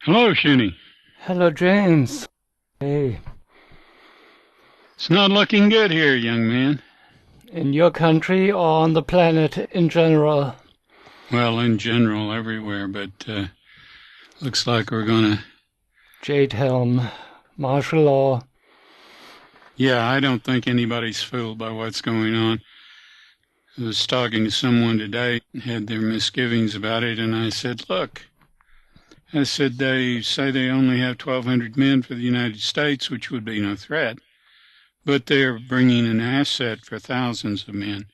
Hello, Shuny. Hello, James. Hey, It's not looking good here, young man. in your country or on the planet in general? Well, in general, everywhere, but looks like we're gonna. JADE HELM, martial law. Yeah, I don't think anybody's fooled by what's going on. I was talking to someone today, had their misgivings about it, and I said, look, they say they only have 1,200 men for the United States, which would be no threat, but they're bringing an asset for thousands of men.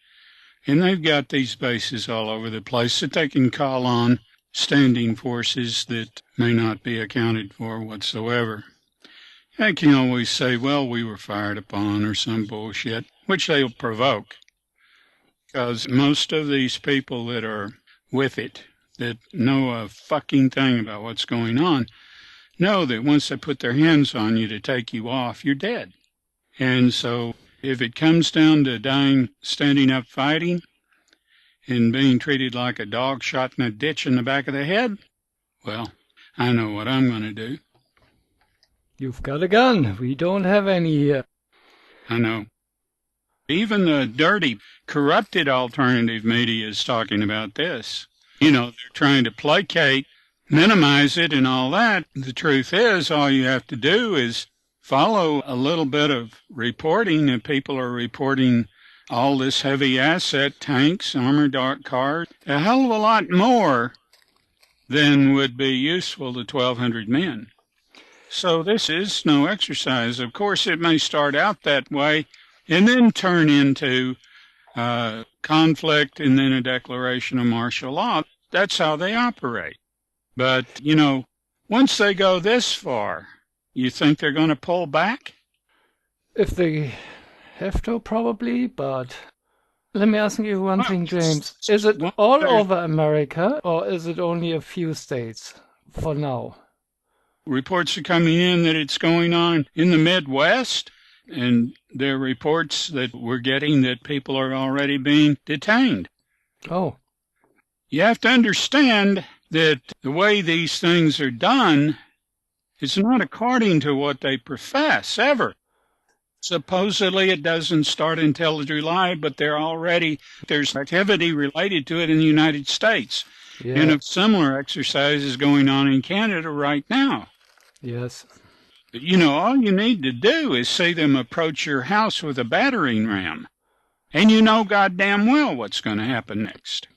And they've got these bases all over the place that they can call on standing forces that may not be accounted for whatsoever. They can always say, well, we were fired upon or some bullshit, which they'll provoke. Because most of these people that are with it, that know a fucking thing about what's going on, know that once they put their hands on you to take you off, you're dead. And so if it comes down to dying standing up fighting and being treated like a dog shot in a ditch in the back of the head, well, I know what I'm going to do. You've got a gun. We don't have any here. I know. Even the dirty, corrupted alternative media is talking about this. You know, they're trying to placate, minimize it, and all that. The truth is, all you have to do is follow a little bit of reporting, and people are reporting all this heavy asset, tanks, armored cars, a hell of a lot more than would be useful to 1,200 men. So this is no exercise. Of course, it may start out that way and then turn into conflict and then a declaration of martial law. That's how they operate. But, you know, once they go this far, you think they're going to pull back? If they have to, probably, but let me ask you one thing, James. Is it all over America or is it only a few states for now? Reports are coming in that it's going on in the Midwest, and there are reports that we're getting that people are already being detained. Oh. You have to understand that the way these things are done is not according to what they profess, ever. Supposedly it doesn't start until July, but there's activity related to it in the United States. Yeah. And a similar exercise is going on in Canada right now. Yes. But, you know, all you need to do is see them approach your house with a battering ram, and you know goddamn well what's going to happen next.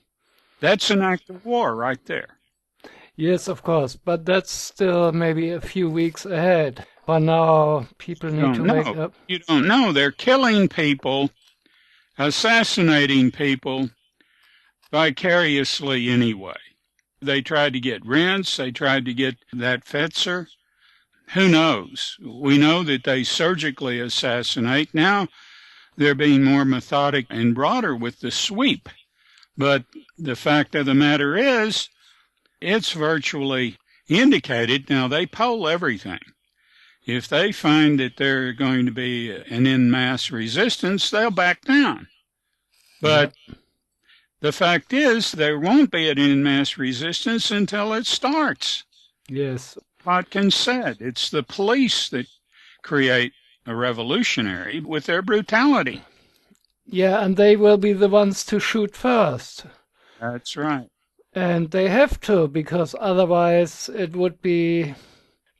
That's an act of war right there. Yes, of course, but that's still maybe a few weeks ahead. But now people need to wake up. You don't know. They're killing people, assassinating people vicariously anyway. They tried to get Rents. They tried to get that Fetzer. Who knows? We know that they surgically assassinate. Now they're being more methodic and broader with the sweep. But the fact of the matter is, it's virtually indicated. Now, they poll everything. If they find that there's going to be an en masse resistance, they'll back down. But the fact is, there won't be an en masse resistance until it starts. Yes. Watkins said it's the police that create a revolutionary with their brutality. Yeah, and they will be the ones to shoot first. That's right. And they have to, because otherwise it would be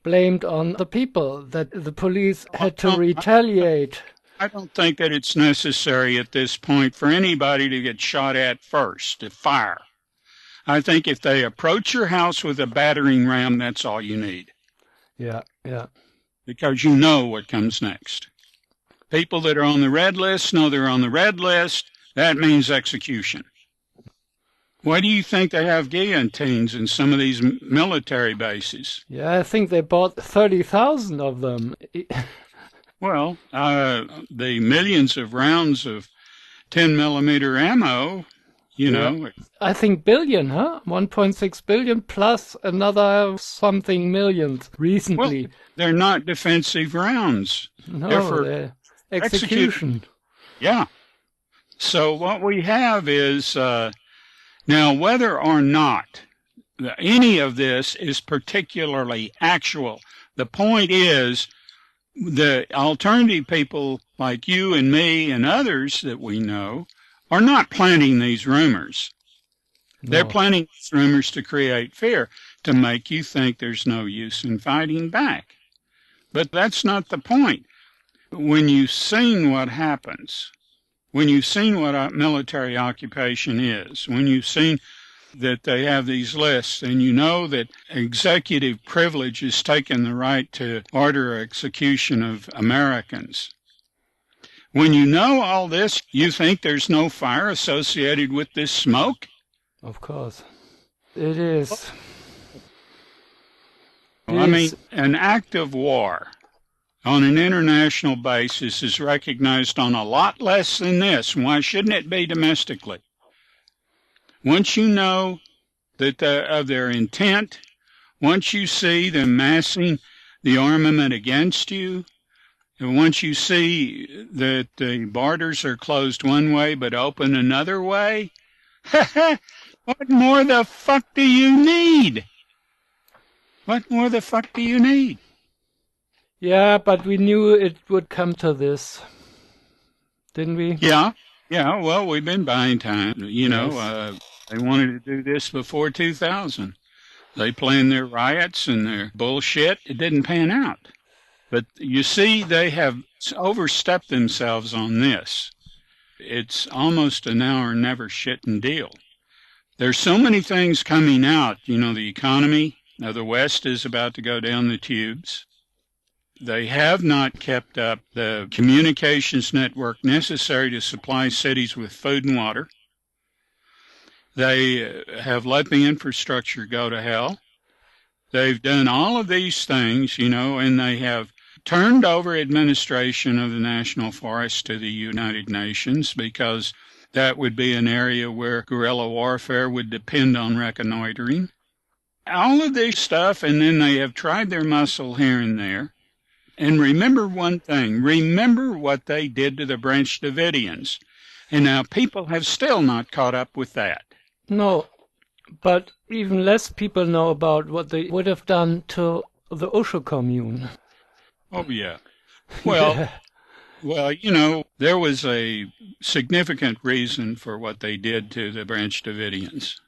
blamed on the people that the police had to retaliate. I don't think that it's necessary at this point for anybody to get shot at first, to fire. I think if they approach your house with a battering ram, that's all you need. Yeah. Because you know what comes next. People that are on the red list know they're on the red list. That means execution. Why do you think they have guillotines in some of these military bases? Yeah, I think they bought 30,000 of them. Well, the millions of rounds of 10-millimeter ammo, you know. I think billion, huh? 1.6 billion plus another something millions recently. Well, they're not defensive rounds. No, they're for execution. Yeah. So what we have is, now whether or not any of this is particularly actual. The point is, the alternative people like you and me and others that we know are not planting these rumors. No. They're planting these rumors to create fear, to make you think there's no use in fighting back. But that's not the point. When you've seen what happens, when you've seen what a military occupation is, when you've seen that they have these lists, and you know that executive privilege has taken the right to order execution of Americans. When you know all this, you think there's no fire associated with this smoke? Of course. It is. I mean, an act of war on an international basis is recognized on a lot less than this. Why shouldn't it be domestically? Once you know that of their intent, once you see them massing the armament against you, and once you see that the borders are closed one way but open another way, what more the fuck do you need? What more the fuck do you need? Yeah, but we knew it would come to this, didn't we? Yeah, well, we've been buying time. You know, they wanted to do this before 2000. They planned their riots and their bullshit. It didn't pan out. But you see, they have overstepped themselves on this. It's almost a now or never shitting deal. There's so many things coming out. You know, the economy of the West is about to go down the tubes. They have not kept up the communications network necessary to supply cities with food and water. They have let the infrastructure go to hell. They've done all of these things, you know, and they have turned over administration of the national forest to the United Nations because that would be an area where guerrilla warfare would depend on reconnoitering. All of this stuff, and then they have tried their muscle here and there. And remember one thing, remember what they did to the Branch Davidians. And now people have still not caught up with that. No, but even less people know about what they would have done to the Osho commune. Oh, yeah. Well, well, you know, there was a significant reason for what they did to the Branch Davidians.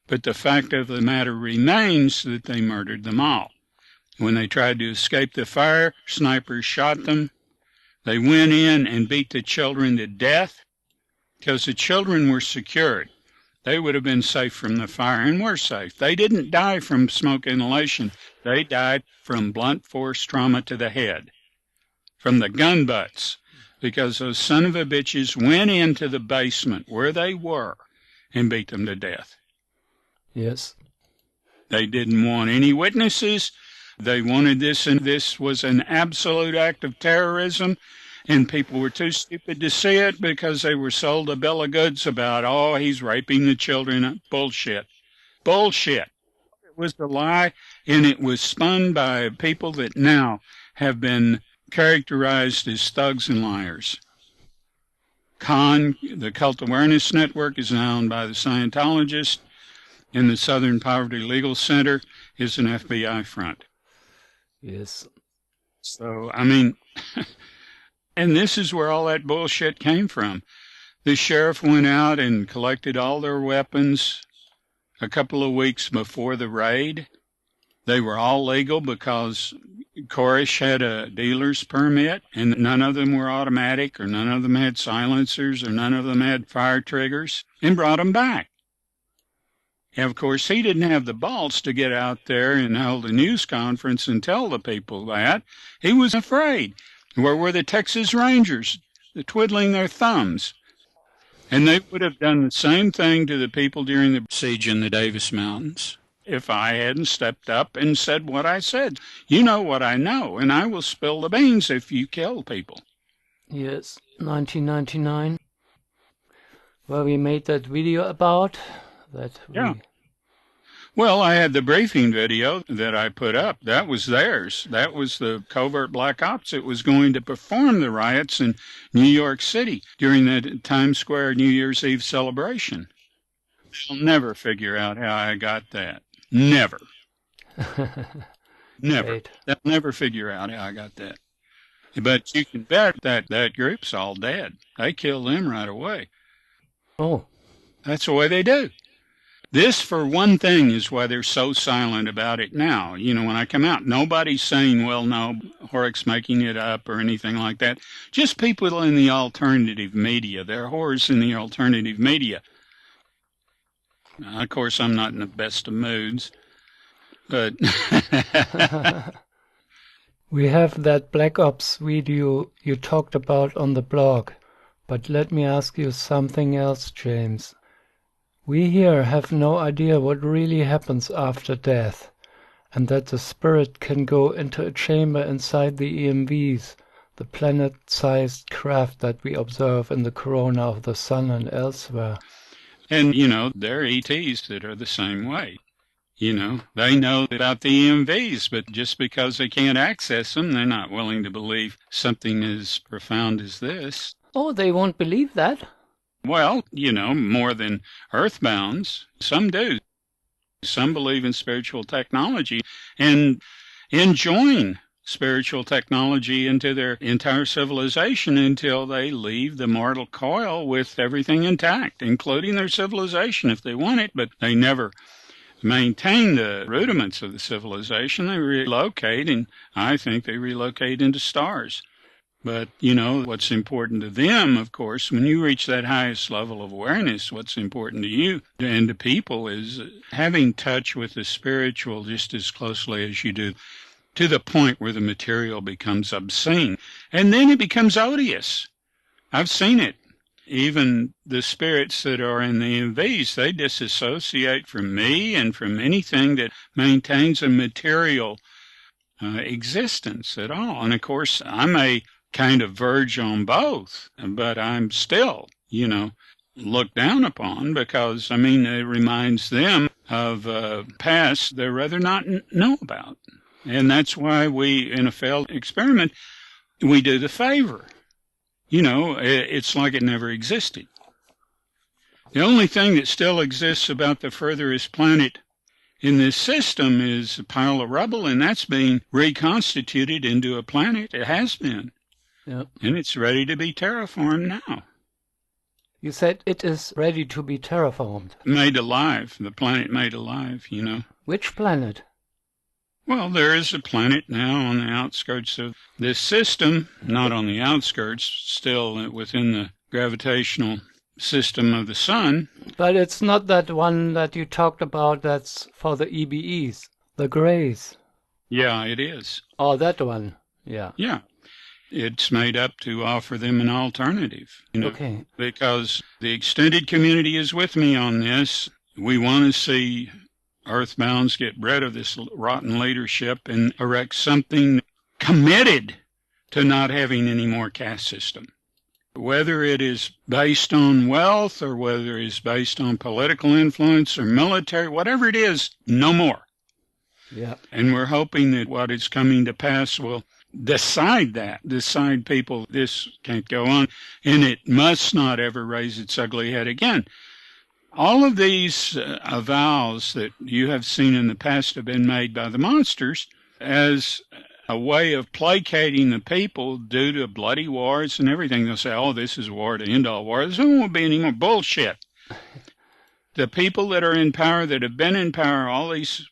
But the fact of the matter remains that they murdered them all. When they tried to escape the fire, snipers shot them. They went in and beat the children to death because the children were secured. They would have been safe from the fire and were safe. They didn't die from smoke inhalation. They died from blunt force trauma to the head, from the gun butts, because those son of a bitches went into the basement where they were and beat them to death. Yes. They didn't want any witnesses. They wanted this, and this was an absolute act of terrorism, and people were too stupid to see it because they were sold a bill of goods about, oh, he's raping the children. Bullshit. Bullshit. It was a lie, and it was spun by people that now have been characterized as thugs and liars. The Cult Awareness Network, is now owned by the Scientologists, and the Southern Poverty Legal Center is an FBI front. Yes. So, I mean, and this is where all that bullshit came from. The sheriff went out and collected all their weapons a couple of weeks before the raid. They were all legal because Koresh had a dealer's permit, and none of them were automatic, or none of them had silencers, or none of them had fire triggers, and brought them back. And of course, he didn't have the balls to get out there and hold a news conference and tell the people that. He was afraid. Where were the Texas Rangers, twiddling their thumbs? And they would have done the same thing to the people during the siege in the Davis Mountains if I hadn't stepped up and said what I said. You know what I know, and I will spill the beans if you kill people. Yes, 1999, where we made that video about that. Yeah. Well, I had the briefing video that I put up. That was theirs. That was the covert black ops that was going to perform the riots in New York City during the Times Square New Year's Eve celebration. I'll never figure out how I got that. Never. Never. Right. They'll never figure out how I got that. But you can bet that that group's all dead. They kill them right away. Oh. That's the way they do. This, for one thing, is why they're so silent about it now. You know, when I come out, nobody's saying, well, no, Horak's making it up or anything like that. Just people in the alternative media. They're whores in the alternative media. Now, of course, I'm not in the best of moods, but... We have that Black Ops video you talked about on the blog, but let me ask you something else, James. We here have no idea what really happens after death, and that the spirit can go into a chamber inside the EMVs, the planet-sized craft that we observe in the corona of the sun and elsewhere. And, you know, there are ETs that are the same way. You know, they know about the EMVs, but just because they can't access them, they're not willing to believe something as profound as this. Oh, they won't believe that? Well, you know, more than earthbounds. Some do. Some believe in spiritual technology and enjoin spiritual technology into their entire civilization until they leave the mortal coil with everything intact, including their civilization if they want it, but they never maintain the rudiments of the civilization. They relocate, and I think they relocate into stars. But, you know, what's important to them, of course, when you reach that highest level of awareness, what's important to you and to people is having touch with the spiritual just as closely as you do, to the point where the material becomes obscene. And then it becomes odious. I've seen it. Even the spirits that are in the EVs, they disassociate from me and from anything that maintains a material existence at all. And, of course, I may kind of verge on both, but I'm still, you know, looked down upon because, I mean, it reminds them of past they'd rather not know about. And that's why we, in a failed experiment, we do the favor. You know, it's like it never existed. The only thing that still exists about the furthest planet in this system is a pile of rubble, and that's being reconstituted into a planet. It has been. Yep. And it's ready to be terraformed now. You said it is ready to be terraformed. Made alive. The planet made alive, you know. Which planet? Well, there is a planet now on the outskirts of this system, not on the outskirts, still within the gravitational system of the sun. But it's not that one that you talked about that's for the EBEs, the Greys. Yeah, it is. Oh, that one. Yeah. Yeah. It's made up to offer them an alternative, you know, Okay. because the extended community is with me on this. We want to see Earthbounds get rid of this rotten leadership and erect something committed to not having any more caste system. Whether it is based on wealth or whether it is based on political influence or military, whatever it is, no more. Yeah. And we're hoping that what is coming to pass will decide people, this can't go on, and it must not ever raise its ugly head again. All of these vows that you have seen in the past have been made by the monsters as a way of placating the people due to bloody wars and everything. They'll say, oh, this is war to end all war. There won't be any more bullshit. The people that are in power, that have been in power all these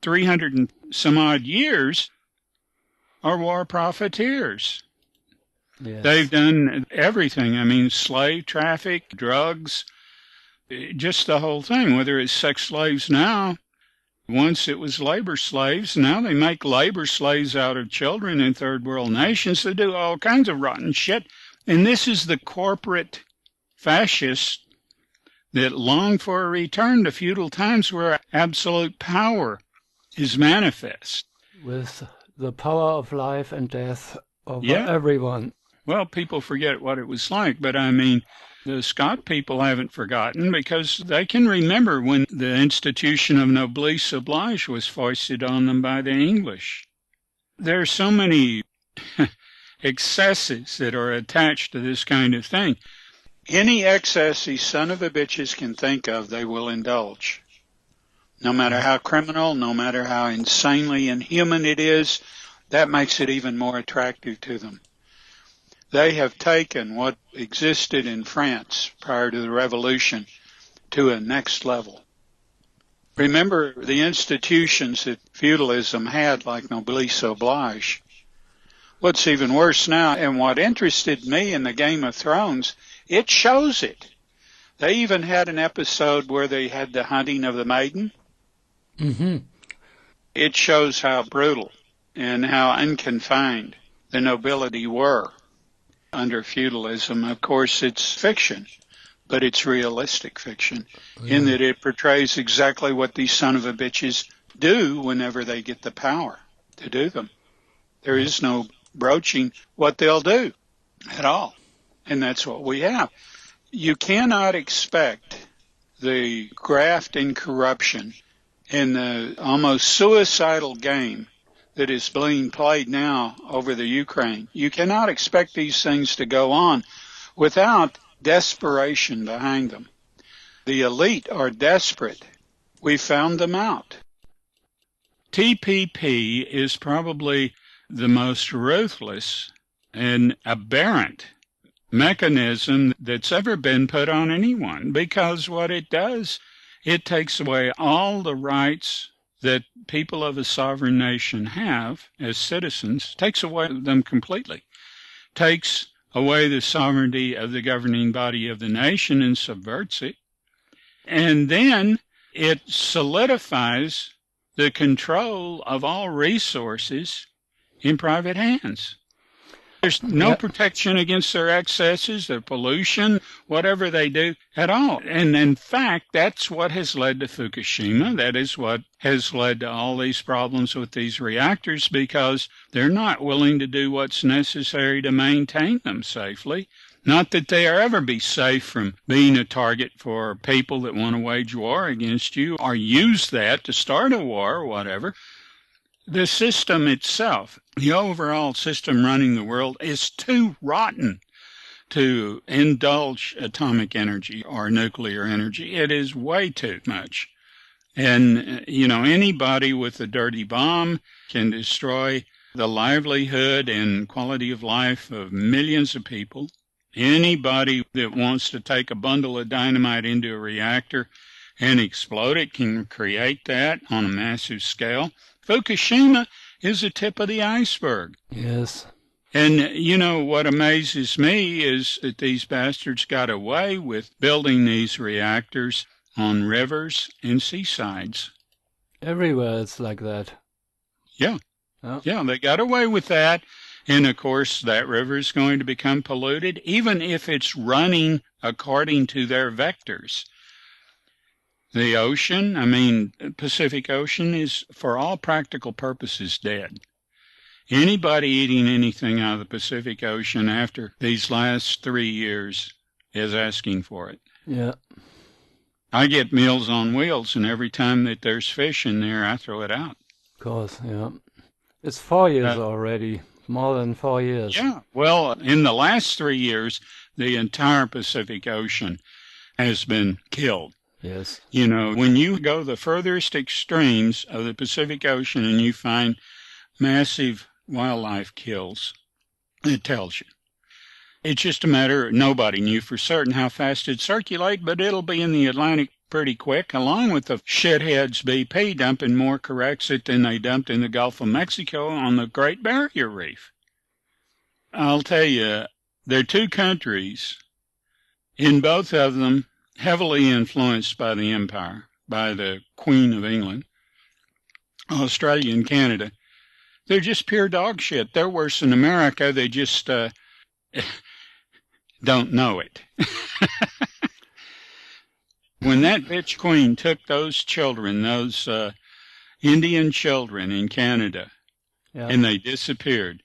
300 and some odd years, are war profiteers. Yes. They've done everything. I mean, slave traffic, drugs, just the whole thing, whether it's sex slaves now. Once it was labor slaves. Now they make labor slaves out of children in third world nations. They do all kinds of rotten shit. And this is the corporate fascists that long for a return to feudal times where absolute power is manifest. With the power of life and death over everyone. Well, people forget what it was like, but I mean, the Scott people haven't forgotten because they can remember when the institution of noblesse oblige was foisted on them by the English. There are so many excesses that are attached to this kind of thing. Any excess these son of a bitches can think of, they will indulge. No matter how criminal, no matter how insanely inhuman it is, that makes it even more attractive to them. They have taken what existed in France prior to the revolution to a next level. Remember the institutions that feudalism had, like noblesse oblige. What's even worse now, and what interested me in the Game of Thrones, it shows it. They even had an episode where they had the hunting of the maiden. Mm-hmm. It shows how brutal and how unconfined the nobility were under feudalism. Of course, it's fiction, but it's realistic fiction in that it portrays exactly what these son of a bitches do whenever they get the power to do them. There is no broaching what they'll do at all. And that's what we have. You cannot expect the graft and corruption and the almost suicidal game that is being played now over the Ukraine. You cannot expect these things to go on without desperation behind them. The elite are desperate. We found them out. TPP is probably the most ruthless and aberrant mechanism that's ever been put on anyone, because what it does, it takes away all the rights that people of a sovereign nation have as citizens, takes away them completely, takes away the sovereignty of the governing body of the nation and subverts it. And then it solidifies the control of all resources in private hands. There's no protection against their excesses, their pollution, whatever they do at all. And in fact, that's what has led to Fukushima. That is what has led to all these problems with these reactors, because they're not willing to do what's necessary to maintain them safely. Not that they ever be safe from being a target for people that want to wage war against you or use that to start a war or whatever. The system itself, the overall system running the world, is too rotten to indulge atomic energy or nuclear energy. It is way too much. And, anybody with a dirty bomb can destroy the livelihood and quality of life of millions of people. Anybody that wants to take a bundle of dynamite into a reactor and explode it can create that on a massive scale. Fukushima is the tip of the iceberg. Yes. And, what amazes me is that these bastards got away with building these reactors on rivers and seasides. Everywhere it's like that. Yeah. Yeah, they got away with that. And, of course, that river is going to become polluted, even if it's running according to their vectors. The ocean, Pacific Ocean, is, for all practical purposes, dead. Anybody eating anything out of the Pacific Ocean after these last 3 years is asking for it. Yeah. I get Meals on Wheels, and every time that there's fish in there, I throw it out. Of course, yeah. It's 4 years already. More than 4 years. Yeah. Well, in the last 3 years, the entire Pacific Ocean has been killed. Yes. When you go the furthest extremes of the Pacific Ocean and you find massive wildlife kills, it tells you. It's just a matter of nobody knew for certain how fast it'd circulate, but it'll be in the Atlantic pretty quick, along with the shitheads BP dumping more Corexit than they dumped in the Gulf of Mexico on the Great Barrier Reef. I'll tell you, there are two countries, in both of them, heavily influenced by the empire, by the Queen of England, Australia and Canada. They're just pure dog shit. They're worse than America. They just don't know it. When that bitch queen took those children, those Indian children in Canada, and they disappeared,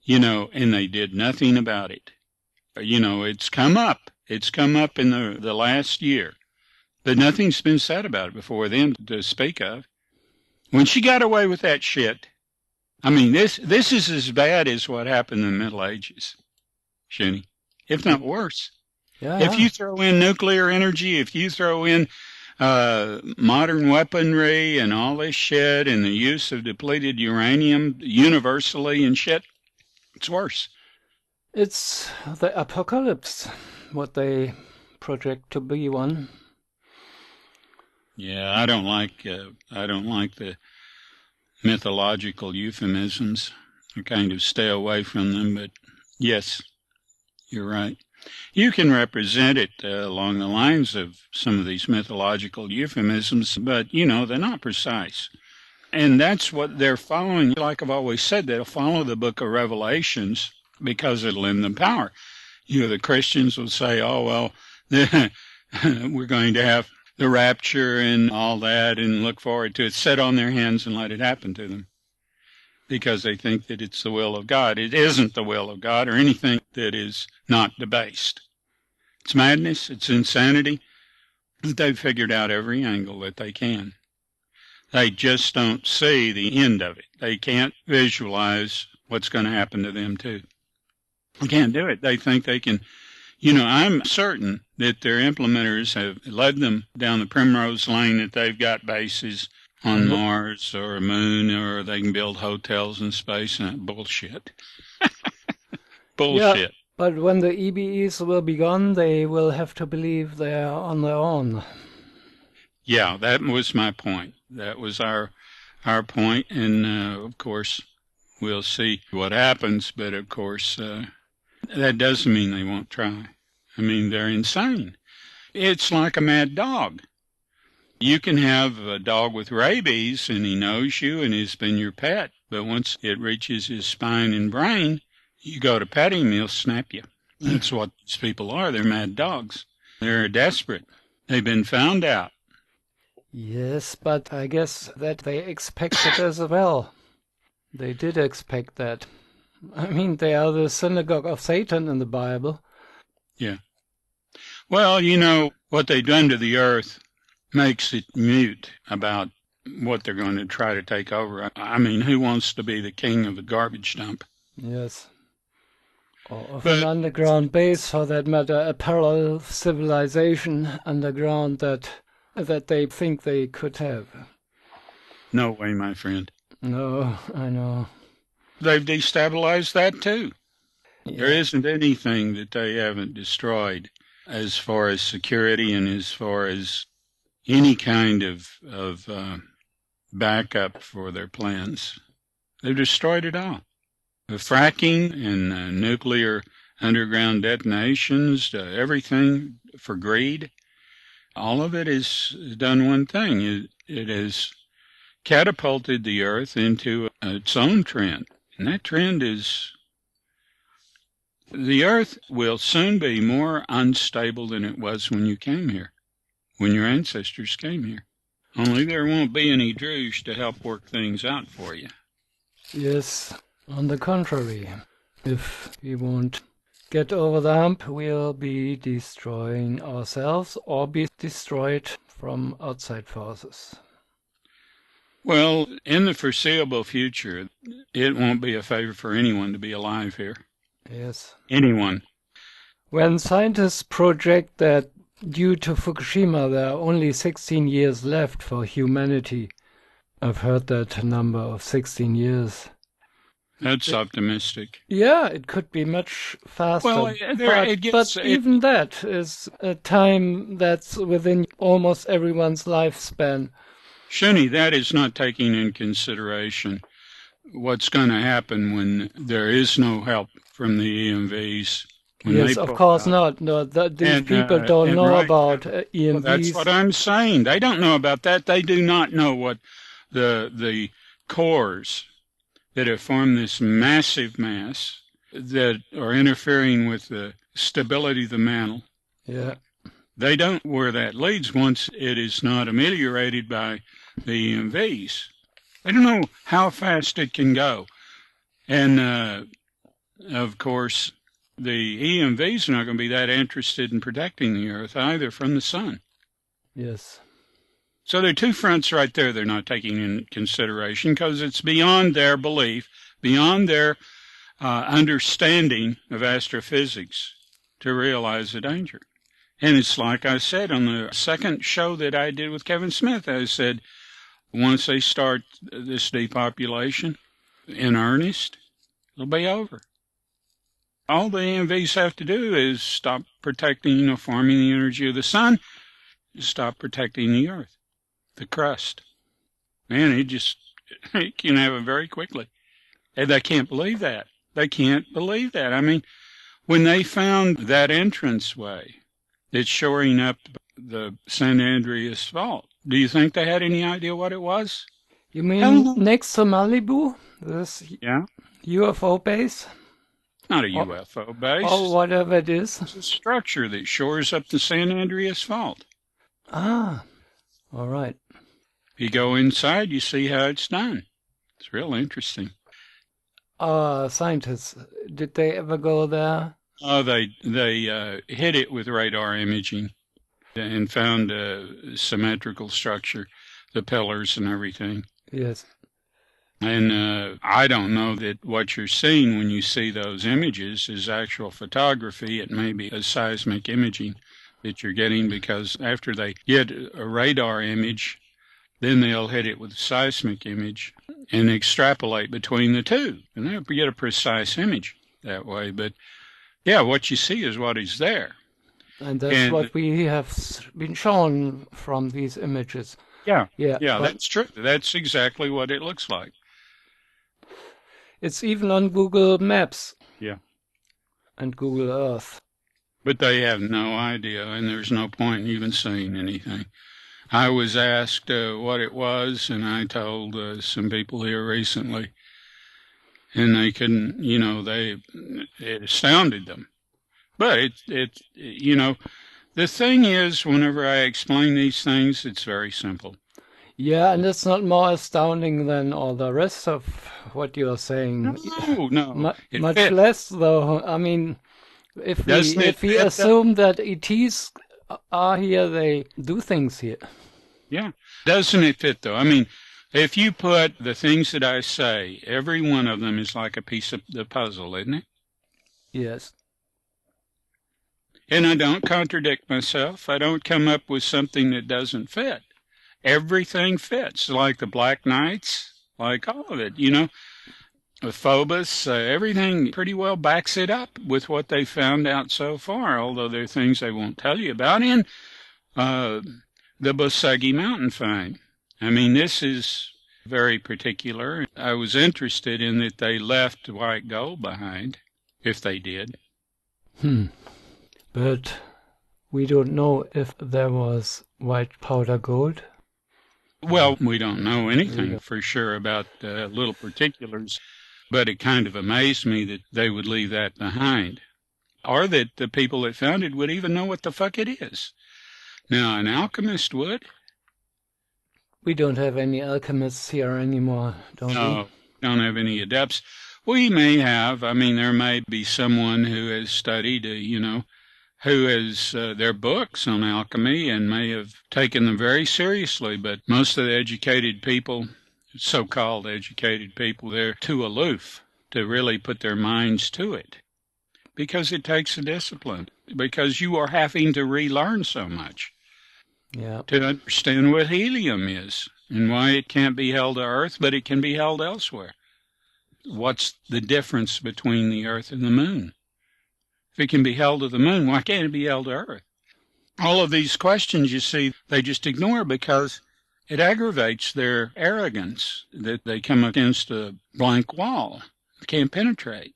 and they did nothing about it. It's come up. It's come up in the last year. But nothing's been said about it before then to speak of. When she got away with that shit, this is as bad as what happened in the Middle Ages, Shuny, if not worse. Yeah. If you throw in nuclear energy, if you throw in modern weaponry and all this shit and the use of depleted uranium universally and shit. It's worse. It's the apocalypse, what they project to be one. Yeah, I don't like the mythological euphemisms. I kind of stay away from them, but yes, you're right. You can represent it along the lines of some of these mythological euphemisms, but, they're not precise. And that's what they're following. Like I've always said, they'll follow the book of Revelations because it'll lend them power. The Christians will say, oh, well, we're going to have the rapture and all that and look forward to it, sit on their hands and let it happen to them because they think that it's the will of God. It isn't the will of God or anything that is not debased. It's madness. It's insanity. They've figured out every angle that they can. They just don't see the end of it. They can't visualize what's going to happen to them, too. They can't do it. They think they can. I'm certain that their implementers have led them down the primrose lane, that they've got bases on Mars or a moon, or they can build hotels in space. Bullshit. Bullshit. Yeah, but when the EBEs will be gone, they will have to believe they are on their own. Yeah, that was my point. That was our point, and of course, we'll see what happens. But of course, that doesn't mean they won't try. I mean, they're insane. It's like a mad dog. You can have a dog with rabies, and he knows you, and he's been your pet. But once it reaches his spine and brain, you go to pet him, he'll snap you. That's what these people are. They're mad dogs. They're desperate. They've been found out. Yes, but I guess that they expected as well. They did expect that. I mean, they are the synagogue of Satan in the Bible. Yeah. Well, what they've done to the earth makes it mute about what they're going to try to take over. I mean, who wants to be the king of the garbage dump? Yes. Or of an underground base, for that matter, a parallel civilization underground that they think they could have. No way, my friend. No, I know. They've destabilized that too. Yeah. There isn't anything that they haven't destroyed as far as security and as far as any kind of backup for their plans. They've destroyed it all. The fracking and nuclear underground detonations, everything for greed, all of it has done one thing. It has catapulted the earth into its own trend. And that trend is the earth will soon be more unstable than it was when you came here, when your ancestors came here. Only there won't be any Druze to help work things out for you. Yes, on the contrary. If we won't get over the hump, we'll be destroying ourselves or be destroyed from outside forces. Well, in the foreseeable future, it won't be a favor for anyone to be alive here. Yes. Anyone. When scientists project that due to Fukushima there are only 16 years left for humanity, I've heard that number of 16 years. That's optimistic. Yeah, it could be much faster. Well, but even that is a time that's within almost everyone's lifespan. Shuny, that is not taking in consideration what's going to happen when there is no help from the EMVs. Yes, of course not. No, these people don't know about EMVs. Well, that's what I'm saying. They don't know about that. They do not know what the cores that have formed this massive mass that are interfering with the stability of the mantle. Yeah. They don't where that leads once it is not ameliorated by the EMVs. They don't know how fast it can go. And, of course, the EMVs are not going to be that interested in protecting the Earth either from the sun. Yes. So there are two fronts right there they're not taking in consideration because it's beyond their belief, beyond their understanding of astrophysics to realize the danger. And it's like I said on the second show that I did with Kevin Smith, I said, once they start this depopulation in earnest, it'll be over. All the EMVs have to do is stop protecting, farming the energy of the sun, stop protecting the earth, the crust. Man, it can happen very quickly. And they can't believe that. They can't believe that. I mean, when they found that entranceway that's shoring up the San Andreas Fault, do you think they had any idea what it was? You mean next to Malibu? This UFO base? Not a UFO base. Or whatever it is. It's a structure that shores up the San Andreas Fault. Ah, all right. You go inside, you see how it's done. It's real interesting. Scientists, did they ever go there? Oh, they hit it with radar imaging and found a symmetrical structure, the pillars and everything. Yes. And I don't know that what you're seeing when you see those images is actual photography. It may be a seismic imaging that you're getting, because after they get a radar image, then they'll hit it with a seismic image and extrapolate between the two. And they'll get a precise image that way. But, yeah, what you see is what is there. And that's what we have been shown from these images. Yeah, that's true. That's exactly what it looks like. It's even on Google Maps. Yeah. And Google Earth. But they have no idea, and there's no point in even saying anything. I was asked what it was, and I told some people here recently, and they couldn't, it astounded them. But the thing is, whenever I explain these things, it's very simple. Yeah, and it's not more astounding than all the rest of what you're saying. No. Much less, though. I mean, if we assume that ETs are here, they do things here. Yeah. Doesn't it fit, though? I mean, if you put the things that I say, every one of them is like a piece of the puzzle, isn't it? Yes. And I don't contradict myself. I don't come up with something that doesn't fit. Everything fits, like the Black Knights, like all of it, With Phobos, everything pretty well backs it up with what they found out so far, although there are things they won't tell you about. And the Bosegi Mountain find. I mean, this is very particular. I was interested in that they left white gold behind, if they did. But we don't know if there was white powder gold. Well, we don't know anything for sure about little particulars, but it kind of amazed me that they would leave that behind, or that the people that found it would even know what the fuck it is. Now, an alchemist would. We don't have any alchemists here anymore, don't we? No, don't have any adepts. We may have. I mean, there may be someone who has studied, who has their books on alchemy and may have taken them very seriously, but most of the educated people, so-called educated people, they're too aloof to really put their minds to it, because it takes a discipline, because you are having to relearn so much to understand what helium is and why it can't be held to Earth, but it can be held elsewhere. What's the difference between the Earth and the Moon? If it can be held to the Moon, why can't it be held to Earth? All of these questions, you see, they just ignore because it aggravates their arrogance that they come against a blank wall, can't penetrate.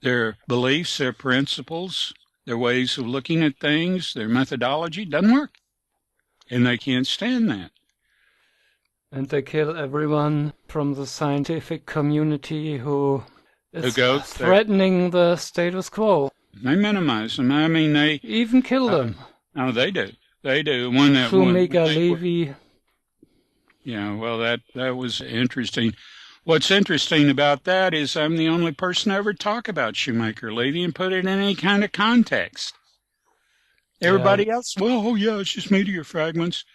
Their beliefs, their principles, their ways of looking at things, their methodology doesn't work. And they can't stand that. And they kill everyone from the scientific community who is threatening the status quo. They minimize them. I mean, they even kill them. Oh, they do. They do. Omega Levy. Yeah, well, that was interesting. What's interesting about that is I'm the only person to ever talk about Shoemaker Levy and put it in any kind of context. Everybody else, it's just meteor fragments.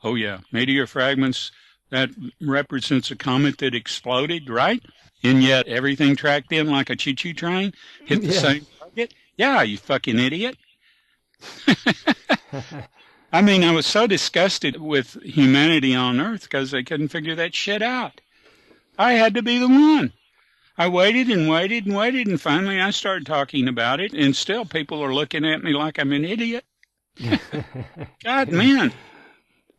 Oh, yeah, meteor fragments, that represents a comet that exploded, right? And yet everything tracked in like a choo-choo train, hit the same target. Yeah, you fucking idiot. I mean, I was so disgusted with humanity on Earth because they couldn't figure that shit out. I had to be the one. I waited and waited and waited, and finally I started talking about it, and still people are looking at me like I'm an idiot. God, man.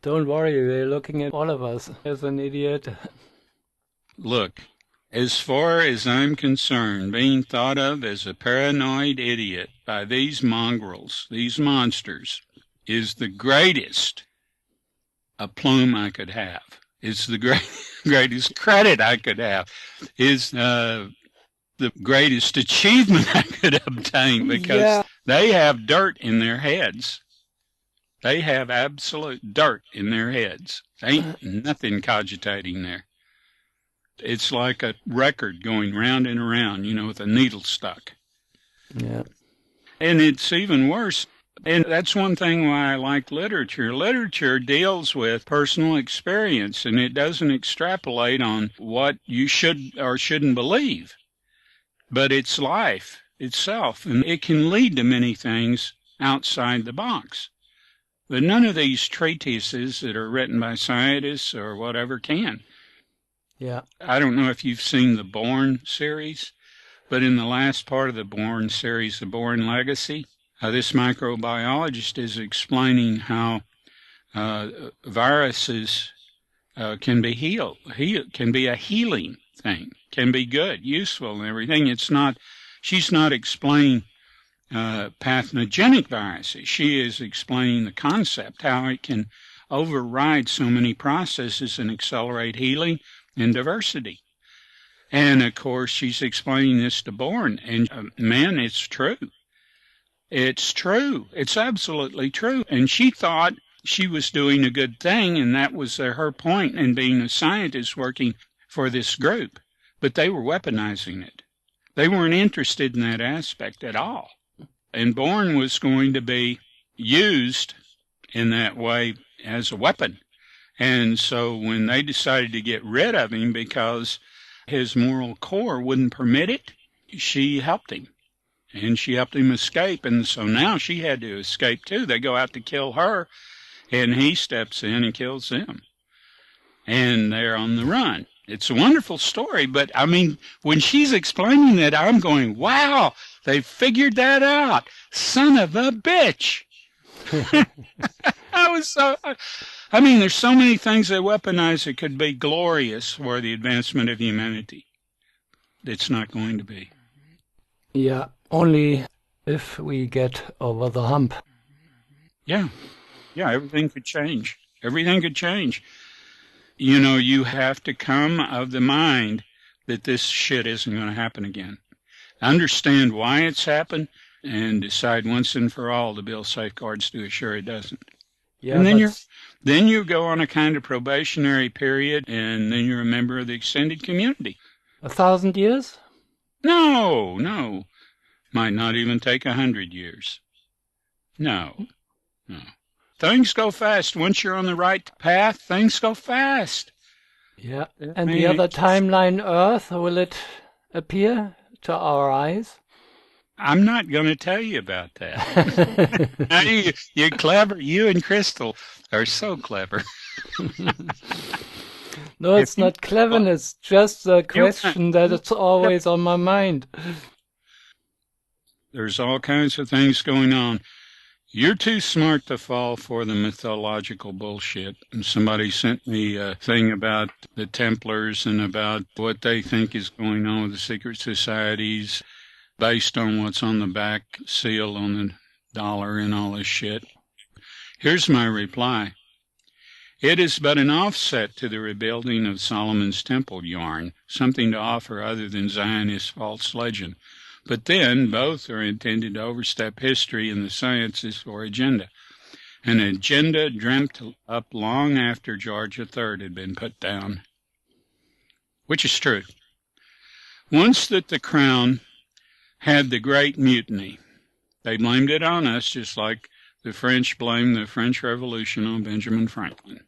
Don't worry, they're looking at all of us as an idiot. Look, as far as I'm concerned, being thought of as a paranoid idiot by these mongrels, these monsters, is the greatest aplomb I could have. It's the greatest credit I could have. Is the greatest achievement I could obtain because they have dirt in their heads. They have absolute dirt in their heads. Ain't nothing cogitating there. It's like a record going round and around, with a needle stuck. Yeah. And it's even worse. And that's one thing why I like literature. Literature deals with personal experience, and it doesn't extrapolate on what you should or shouldn't believe. But it's life itself, and it can lead to many things outside the box. But none of these treatises that are written by scientists or whatever can. Yeah. I don't know if you've seen the Bourne series, but in the last part of the Bourne series, The Bourne Legacy, this microbiologist is explaining how viruses can be healed. Can be a healing thing, can be good, useful, and everything. She's not explaining pathogenic viruses. She is explaining the concept, how it can override so many processes and accelerate healing and diversity. And of course, she's explaining this to Bourne, and man, it's true. It's true. It's absolutely true. And she thought she was doing a good thing, and that was her point in being a scientist working for this group. But they were weaponizing it. They weren't interested in that aspect at all. And Bourne was going to be used in that way as a weapon. And so when they decided to get rid of him because his moral core wouldn't permit it, she helped him. And she helped him escape. And so now she had to escape too. They go out to kill her, and he steps in and kills them. And they're on the run. It's a wonderful story, but I mean, when she's explaining that, I'm going, wow, they figured that out. Son of a bitch. I mean, there's so many things they weaponize that could be glorious for the advancement of humanity. It's not going to be. Yeah, only if we get over the hump. Yeah, everything could change. Everything could change. You have to come of the mind that this shit isn't going to happen again. Understand why it's happened and decide once and for all to build safeguards to assure it doesn't. Yeah, and then you go on a kind of probationary period, and then you're a member of the extended community. 1,000 years? No. Might not even take 100 years. No. Things go fast. Once you're on the right path, things go fast. Yeah. And the other timeline, Earth, will it appear to our eyes? I'm not going to tell you about that. You're clever. You and Crystal are so clever. No, it's not cleverness, just a question that it's always on my mind. There's all kinds of things going on. You're too smart to fall for the mythological bullshit. And somebody sent me a thing about the Templars and about what they think is going on with the secret societies based on what's on the back seal on the dollar and all this shit. Here's my reply. It is but an offset to the rebuilding of Solomon's temple yarn, something to offer other than Zionist false legend. But then both are intended to overstep history and the sciences for agenda, an agenda dreamt up long after George III had been put down, which is true. Once that the Crown had the Great Mutiny, they blamed it on us, just like the French blamed the French Revolution on Benjamin Franklin,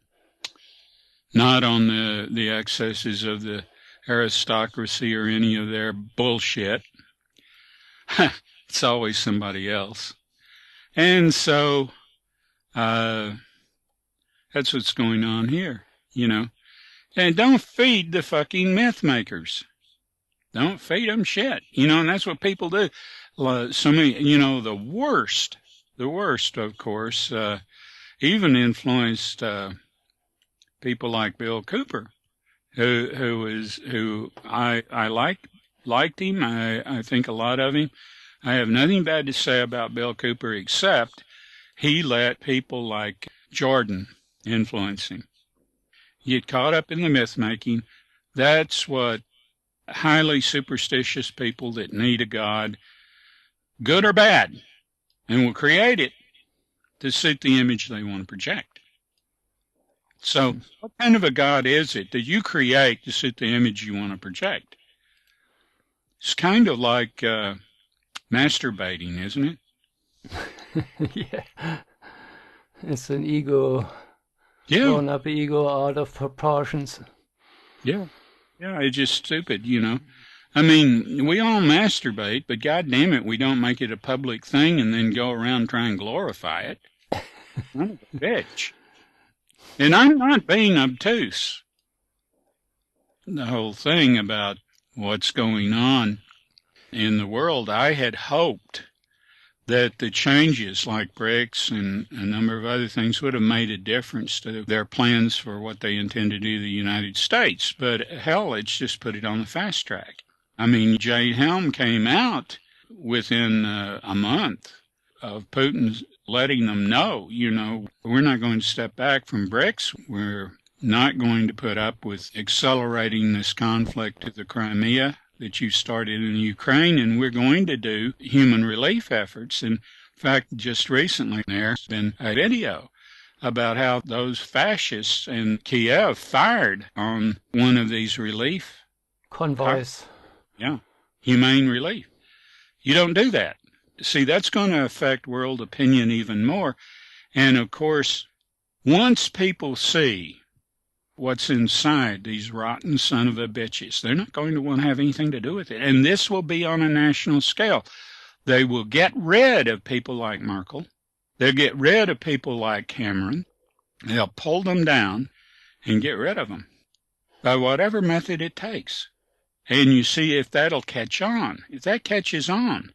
not on the excesses of the aristocracy or any of their bullshit. It's always somebody else. And so that's what's going on here, you know. And don't feed the fucking myth makers. Don't feed them shit, you know, and that's what people do. So many, you know, the worst, of course, even influenced people like Bill Cooper, who I liked him. I think a lot of him. I have nothing bad to say about Bill Cooper except he let people like Jordan influence him. Get caught up in the myth making. That's what highly superstitious people that need a god, good or bad, and will create it to suit the image they want to project. So what kind of a god is it that you create to suit the image you want to project? It's kind of like masturbating, isn't it? Yeah. It's an ego, grown up ego out of proportions. Yeah. Yeah, it's just stupid, you know. I mean, we all masturbate, but God damn it, we don't make it a public thing and then go around trying to glorify it. I'm a bitch. And I'm not being obtuse. The whole thing about what's going on in the world, I had hoped that the changes like BRICS and a number of other things would have made a difference to their plans for what they intend to do to the United States. But hell, it's just put it on the fast track. I mean, JADE HELM came out within a month of Putin letting them know, you know, we're not going to step back from BRICS. We're not going to put up with accelerating this conflict to the Crimea that you started in Ukraine, and we're going to do human relief efforts. In fact, just recently there's been a video about how those fascists in Kiev fired on one of these relief convoys. Yeah, humane relief. You don't do that. See, that's going to affect world opinion even more. And of course, once people see what's inside these rotten son of a bitches, they're not going to want to have anything to do with it. And this will be on a national scale. They will get rid of people like Merkel. They'll get rid of people like Cameron. They'll pull them down and get rid of them by whatever method it takes. And you see if that'll catch on. If that catches on.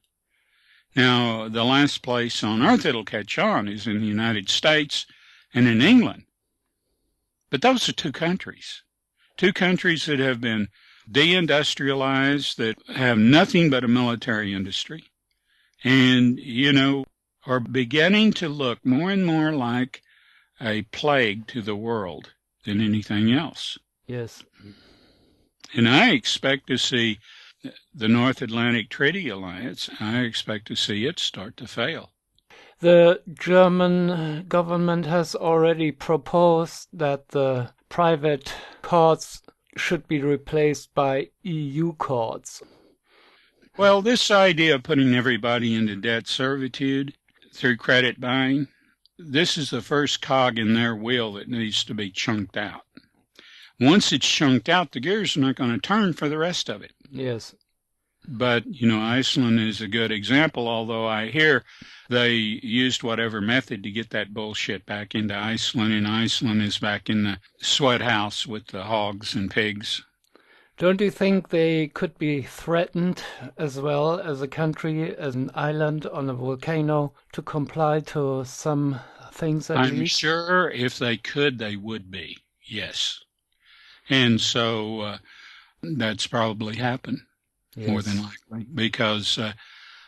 Now, the last place on earth it'll catch on is in the United States and in England. But those are two countries that have been deindustrialized, that have nothing but a military industry, and, you know, are beginning to look more and more like a plague to the world than anything else. Yes. And I expect to see the North Atlantic Treaty Alliance, I expect to see it start to fail. The German government has already proposed that the private courts should be replaced by EU courts. Well, this idea of putting everybody into debt servitude through credit buying, this is the first cog in their wheel that needs to be chunked out. Once it's chunked out, the gears are not going to turn for the rest of it. Yes. But, you know, Iceland is a good example, although I hear they used whatever method to get that bullshit back into Iceland, and Iceland is back in the sweat house with the hogs and pigs. Don't you think they could be threatened as well as a country, as an island on a volcano, to comply to some things at least? I'm sure if they could, they would be, yes. And so that's probably happened. Yes. More than likely, because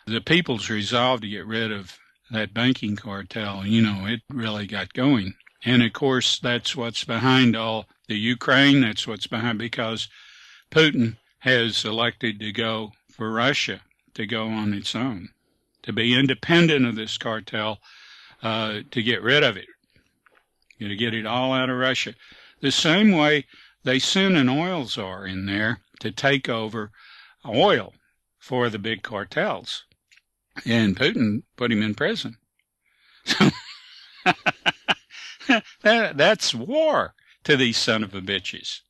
the people's resolve to get rid of that banking cartel, you know, it really got going. And of course, that's what's behind all the Ukraine. That's what's behind, because Putin has elected to go for Russia to go on its own, to be independent of this cartel, to get rid of it, to get it all out of Russia. The same way they sent an oil czar in there to take over oil for the big cartels, and Putin put him in prison. So that's war to these son of a bitches.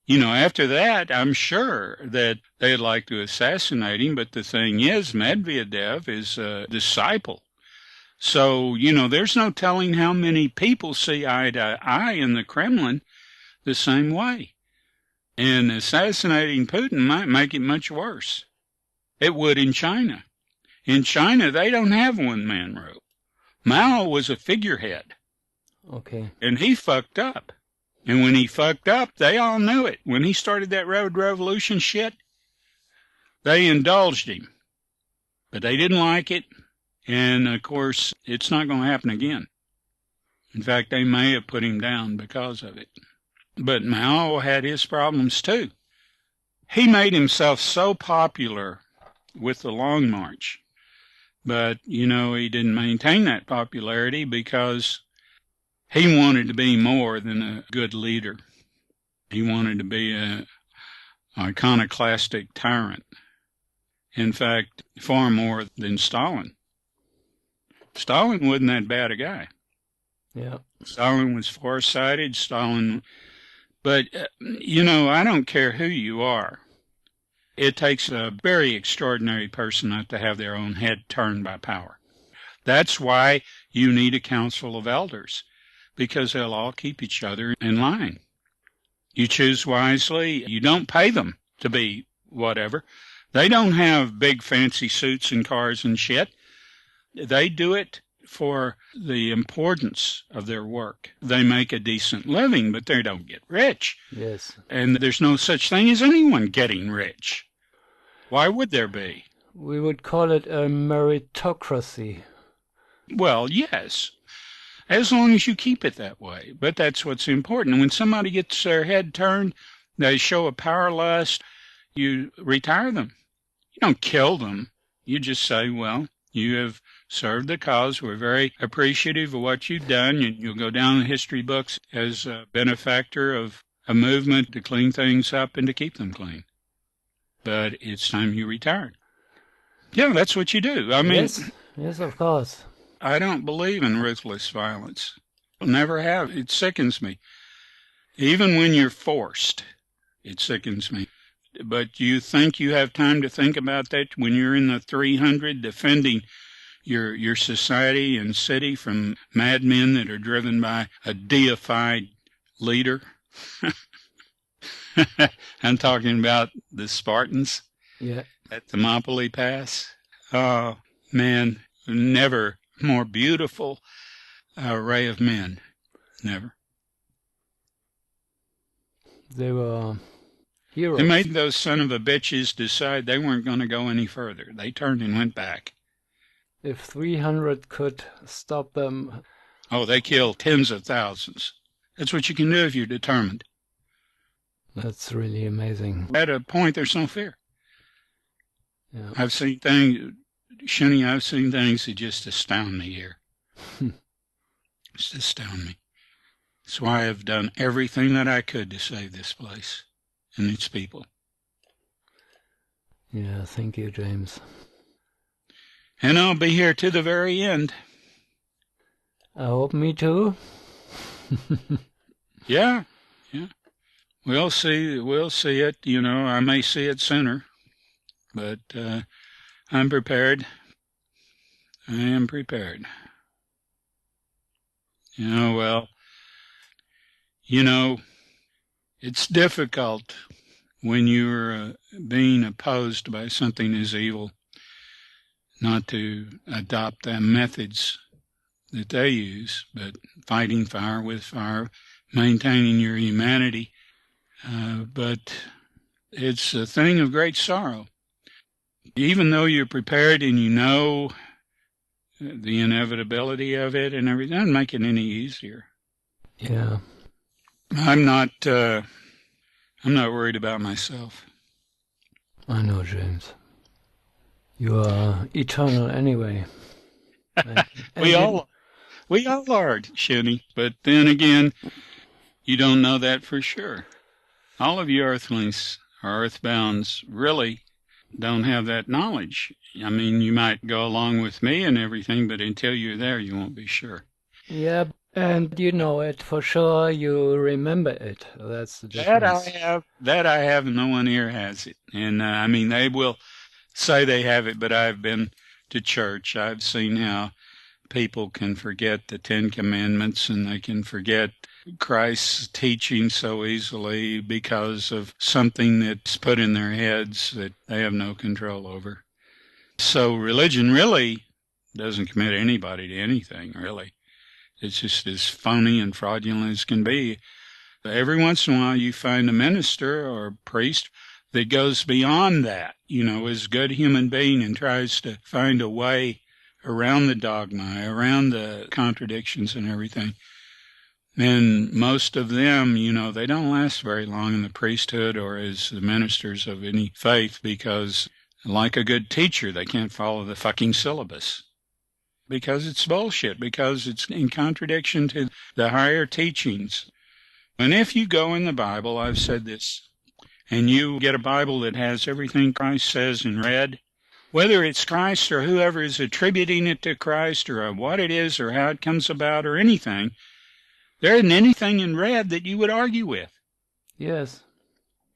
You know, after that, I'm sure that they'd like to assassinate him, but the thing is, Medvedev is a disciple So, there's no telling how many people see eye to eye in the Kremlin the same way. And assassinating Putin might make it much worse. It would in China. In China, they don't have one-man rule. Mao was a figurehead. Okay. And he fucked up. And when he fucked up, they all knew it. When he started that road revolution shit, they indulged him. But they didn't like it. And, of course, it's not going to happen again. In fact, they may have put him down because of it. But Mao had his problems, too. He made himself so popular with the Long March. But, he didn't maintain that popularity because he wanted to be more than a good leader. He wanted to be an iconoclastic tyrant. In fact, far more than Stalin. Stalin wasn't that bad a guy. Yeah. Stalin was farsighted. But, I don't care who you are. It takes a very extraordinary person not to have their own head turned by power. That's why you need a council of elders, because they'll all keep each other in line. You choose wisely. You don't pay them to be whatever. They don't have big fancy suits and cars and shit. They do it for the importance of their work. They make a decent living, but they don't get rich. Yes. And there's no such thing as anyone getting rich. Why would there be? We would call it a meritocracy. Well, yes, as long as you keep it that way. But that's what's important. When somebody gets their head turned, they show a power lust, you retire them. You don't kill them. You just say, well, you have served the cause. We're very appreciative of what you've done. And you'll go down in the history books as a benefactor of a movement to clean things up and to keep them clean. But it's time you retired. Yeah, that's what you do. I mean, yes, of course. I don't believe in ruthless violence. Never have. It sickens me. Even when you're forced, it sickens me. But you think you have time to think about that when you're in the 300 defending your society and city from madmen that are driven by a deified leader? I'm talking about the Spartans at Thermopylae Pass. Oh, man, never more beautiful array of men. Never. They were heroes. They made those son of a bitches decide they weren't going to go any further. They turned and went back. If 300 could stop them. Oh, they killed tens of thousands. That's what you can do if you're determined. That's really amazing. At a point, there's no fear. Yeah. I've seen things, Shuny, I've seen things that just astound me here. Just astound me. That's why I've done everything that I could to save this place and its people. Yeah, thank you, James. And I'll be here to the very end. I hope me too. Yeah. We'll see it. I may see it sooner, but I'm prepared. I am prepared. It's difficult when you're being opposed by something as evil not to adopt the methods that they use, but fighting fire with fire, maintaining your humanity. But it's a thing of great sorrow. Even though you're prepared and you know the inevitability of it and everything, doesn't make it any easier. Yeah. I'm not worried about myself. I know, James. You are eternal anyway. We all are, Shuny. But then again, you don't know that for sure. All of you earthlings or earthbounds really don't have that knowledge. I mean, you might go along with me and everything, but until you're there, you won't be sure. Yeah, and you know it for sure. You remember it. That's the difference. That I have. No one here has it. And I mean, they will say they have it, but I've been to church. I've seen how people can forget the Ten Commandments and they can forget Christ's teaching so easily because of something that's put in their heads that they have no control over. So religion really doesn't commit anybody to anything, really. It's just as phony and fraudulent as can be. Every once in a while you find a minister or a priest that goes beyond that, is a good human being and tries to find a way around the dogma, around the contradictions and everything. And most of them, they don't last very long in the priesthood or as the ministers of any faith because, like a good teacher, they can't follow the fucking syllabus. Because it's bullshit, because it's in contradiction to the higher teachings. And if you go in the Bible, I've said this, and you get a Bible that has everything Christ says in red, whether it's Christ or whoever is attributing it to Christ or what it is or how it comes about or anything, there isn't anything in red that you would argue with. Yes.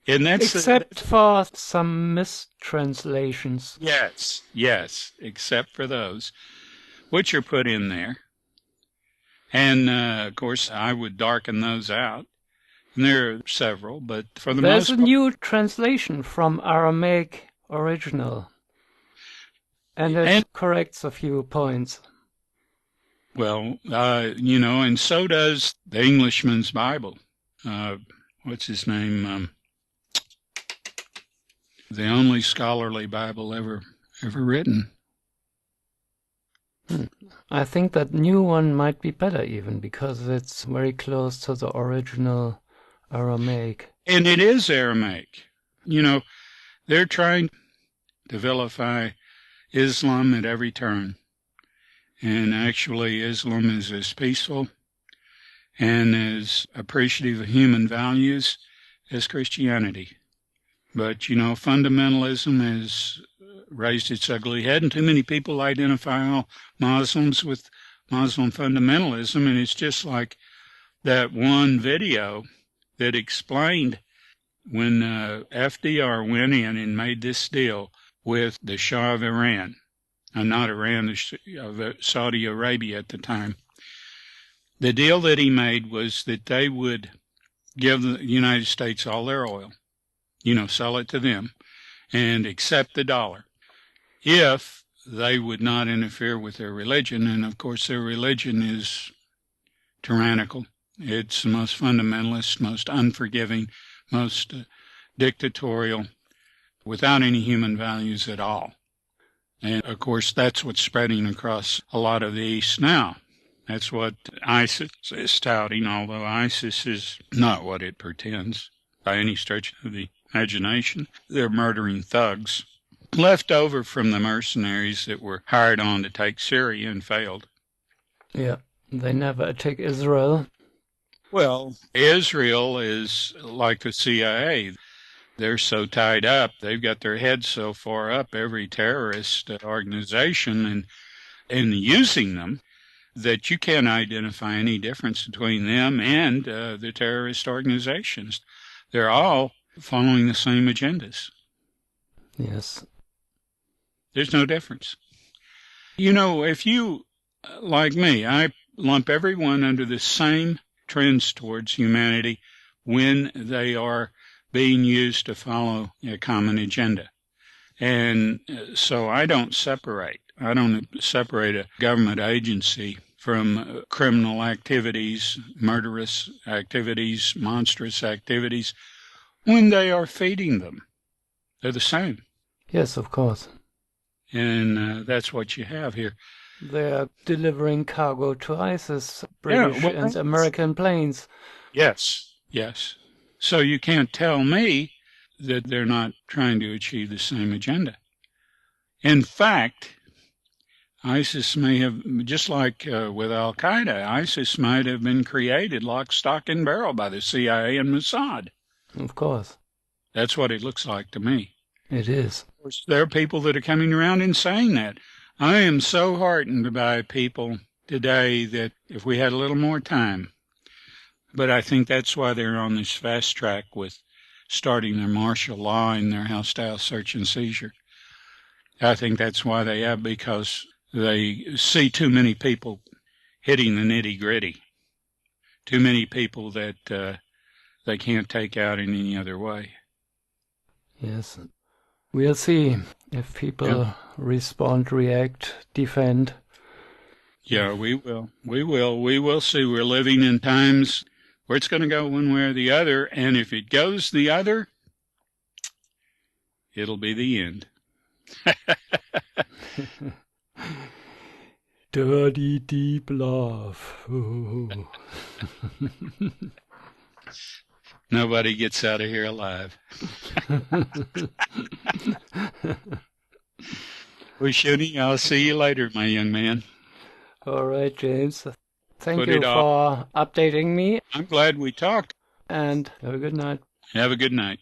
And that's except for some mistranslations. Yes, except for those, which are put in there. And, of course, I would darken those out. And there are several, but for the most part... There's a new translation from Aramaic original. And it corrects a few points. Well, and so does the Englishman's Bible. What's his name? The only scholarly Bible ever written. I think that new one might be better even because it's very close to the original Aramaic. And it is Aramaic. They're trying to vilify Islam at every turn. And actually, Islam is as peaceful and as appreciative of human values as Christianity. But, fundamentalism has raised its ugly head, and too many people identify all Muslims with Muslim fundamentalism, and it's just like that one video that explained when FDR went in and made this deal with the Shah of Iran, not Iran, of Saudi Arabia at the time. The deal that he made was that they would give the United States all their oil, sell it to them, and accept the dollar if they would not interfere with their religion. And, of course, their religion is tyrannical. It's the most fundamentalist, most unforgiving, most dictatorial, without any human values at all. And, of course, that's what's spreading across a lot of the East now. That's what ISIS is touting, although ISIS is not what it pretends by any stretch of the imagination. They're murdering thugs left over from the mercenaries that were hired on to take Syria and failed. Yeah, they never attack Israel. Well, Israel is like the CIA. They're so tied up. They've got their heads so far up, every terrorist organization, and using them, that you can't identify any difference between them and the terrorist organizations. They're all following the same agendas. Yes. There's no difference. If you, like me, I lump everyone under the same trends towards humanity when they are being used to follow a common agenda. And so I don't separate a government agency from criminal activities, murderous activities, monstrous activities, when they are feeding them. They're the same. Yes, of course. And that's what you have here. They're delivering cargo to ISIS, British and American planes. Yes. So you can't tell me that they're not trying to achieve the same agenda. In fact, ISIS may have, just like with Al-Qaeda, ISIS might have been created lock, stock, and barrel by the CIA and Mossad. Of course. That's what it looks like to me. It is. Of course, there are people that are coming around and saying that. I am so heartened by people today that if we had a little more time, but I think that's why they're on this fast track with starting their martial law and their house-style search and seizure. I think that's why they have, because they see too many people hitting the nitty-gritty. Too many people that they can't take out in any other way. Yes. We'll see if people respond, react, defend. Yeah, we will. We will. We will see. We're living in times where it's going to go one way or the other, and if it goes the other, it'll be the end. Dirty deep love. Nobody gets out of here alive. Well, Shuny, I'll see you later, my young man. All right, James. Thank you for updating me. I'm glad we talked. And have a good night. Have a good night.